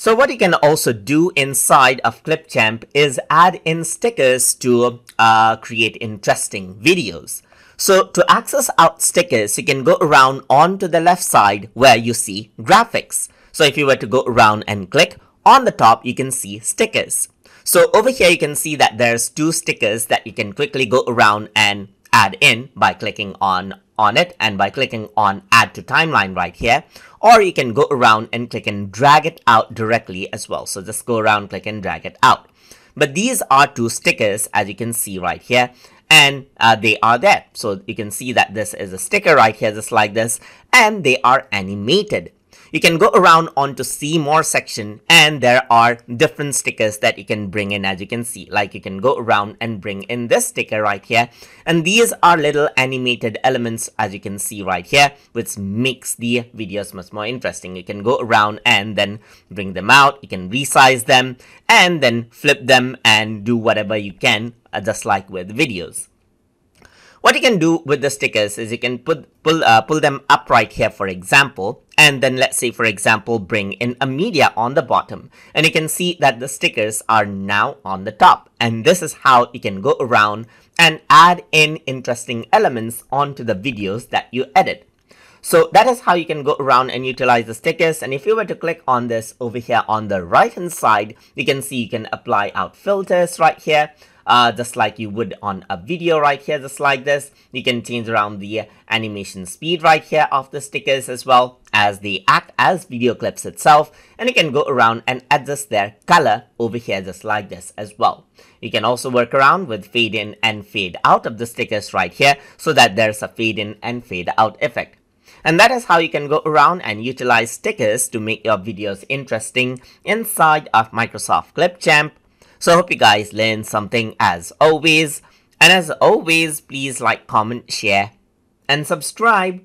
So what you can also do inside of Clipchamp is add in stickers to create interesting videos. So to access out stickers, you can go around onto the left side where you see graphics. So if you were to go around and click on the top, you can see stickers. So over here, you can see that there's two stickers that you can quickly go around and add in by clicking on it and by clicking on add to timeline right here, or you can go around and click and drag it out directly as well. So just go around, click and drag it out. But these are two stickers, as you can see right here, and they are there. So you can see that this is a sticker right here, just like this, and they are animated. You can go around onto see more section, and there are different stickers that you can bring in, as you can see. Like you can go around and bring in this sticker right here, and these are little animated elements, as you can see right here, which makes the videos much more interesting. You can go around and then bring them out, you can resize them and then flip them and do whatever you can, just like with videos. What you can do with the stickers is you can pull them up right here, for example, and then let's say, for example, bring in a media on the bottom, and you can see that the stickers are now on the top. And this is how you can go around and add in interesting elements onto the videos that you edit. So that is how you can go around and utilize the stickers. And if you were to click on this over here on the right hand side, you can see you can apply out filters right here. Just like you would on a video right here, just like this. You can change around the animation speed right here of the stickers as well, as they act as video clips itself, and you can go around and adjust their color over here just like this as well. You can also work around with fade in and fade out of the stickers right here, so that there's a fade in and fade out effect. And that is how you can go around and utilize stickers to make your videos interesting inside of Microsoft Clipchamp. So I hope you guys learned something as always. And as always, please like, comment, share, and subscribe.